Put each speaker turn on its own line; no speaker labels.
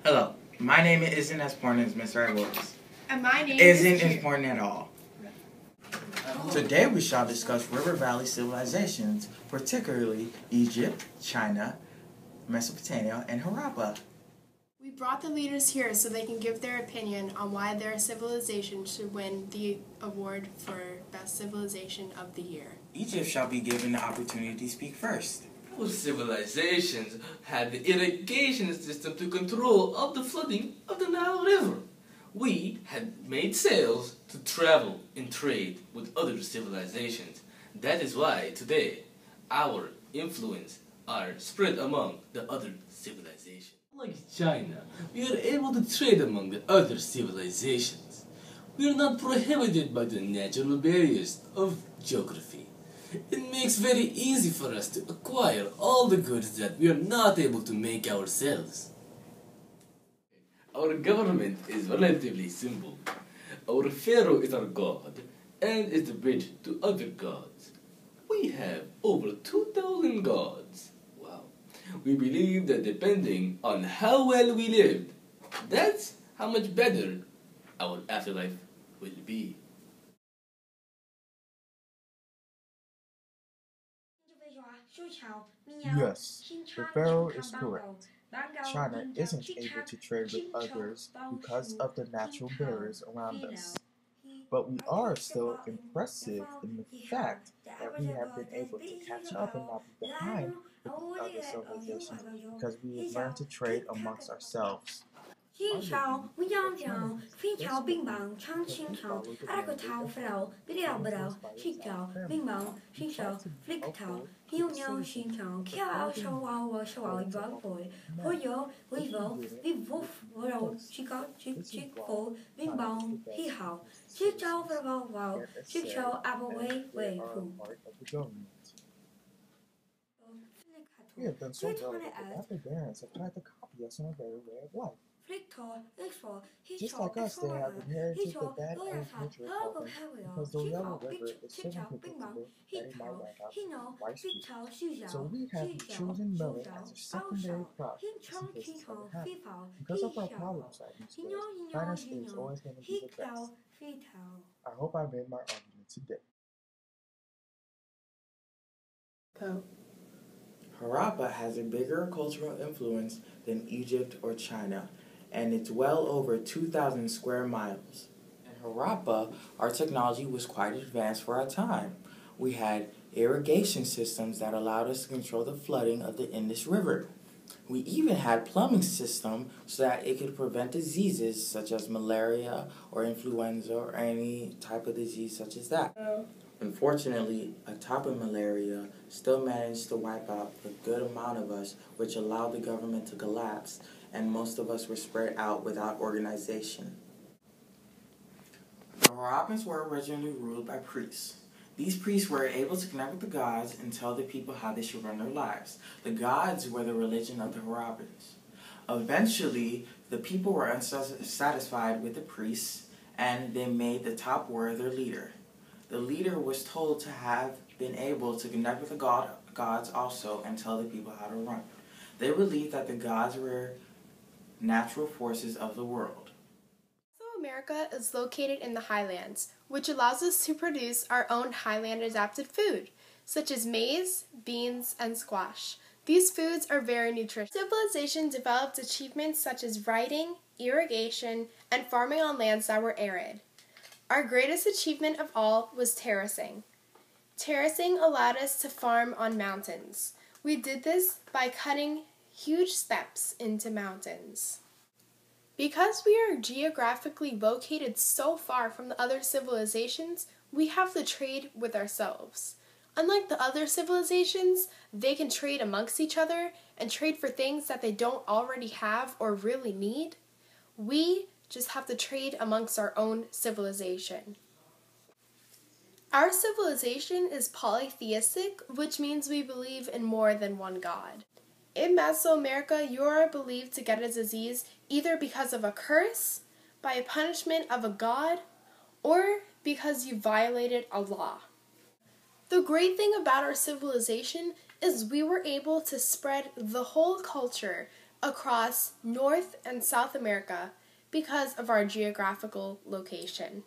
Hello, my name isn't as important as Miss Wright's.
And my name
isn't important at all. Today we shall discuss River Valley civilizations, particularly Egypt, China, Mesopotamia, and Harappa.
We brought the leaders here so they can give their opinion on why their civilization should win the award for Best Civilization of the Year.
Egypt shall be given the opportunity to speak first.
Our civilizations had the irrigation system to control of the flooding of the Nile River. We had made sails to travel and trade with other civilizations. That is why today our influence are spread among the other civilizations. Like China, we are able to trade among the other civilizations. We are not prohibited by the natural barriers of geography. It makes very easy for us to acquire all the goods that we are not able to make ourselves. Our government is relatively simple. Our pharaoh is our god and is the bridge to other gods. We have over 2,000 gods. Wow. We believe that depending on how well we lived, that's how much better our afterlife will be.
Yes, the pharaoh is correct. China isn't able to trade with others because of the natural barriers around us. But we are still impressive in the fact that we have been able to catch up and not be behind with the other civilizations because we have learned to trade amongst ourselves.
清朝不要讲，非朝并邦唱清朝，阿拉个头发老，别了不了，清朝并邦清朝 flick 头，有鸟清朝，跳手娃娃手娃一把背，我有我有你不我有去搞去佛并邦喜好，去找不娃娃，去找阿不为父。
We have done so well that the barons have tried to copy us in our very way of life. Just like us, they have inherited the bad old nature of them because the Yellow River is so unpredictable that it might wipe out rice fields. So we have chosen millet as a secondary crop just in case this ever happens. Because of our problem-solving skills, China's is always going to be the best. I hope I made my argument today.
Harappa has a bigger cultural influence than Egypt or China, and it's well over 2,000 square miles. In Harappa, our technology was quite advanced for our time. We had irrigation systems that allowed us to control the flooding of the Indus River. We even had plumbing system so that it could prevent diseases such as malaria or influenza or any type of disease such as that. Unfortunately, a type of malaria still managed to wipe out a good amount of us, which allowed the government to collapse, and most of us were spread out without organization. The Harappans were originally ruled by priests. These priests were able to connect with the gods and tell the people how they should run their lives. The gods were the religion of the Harappans. Eventually, the people were unsatisfied with the priests, and they made the top warrior their leader. The leader was told to have been able to connect with the gods also and tell the people how to run. They believed that the gods were natural forces of the world.
America is located in the highlands, which allows us to produce our own highland-adapted food, such as maize, beans, and squash. These foods are very nutritious. Civilization developed achievements such as writing, irrigation, and farming on lands that were arid. Our greatest achievement of all was terracing. Terracing allowed us to farm on mountains. We did this by cutting huge steps into mountains. Because we are geographically located so far from the other civilizations, we have to trade with ourselves. Unlike the other civilizations, they can trade amongst each other and trade for things that they don't already have or really need. We just have to trade amongst our own civilization. Our civilization is polytheistic, which means we believe in more than one god. In Mesoamerica, you are believed to get a disease either because of a curse, by a punishment of a god, or because you violated a law. The great thing about our civilization is we were able to spread the whole culture across North and South America because of our geographical location.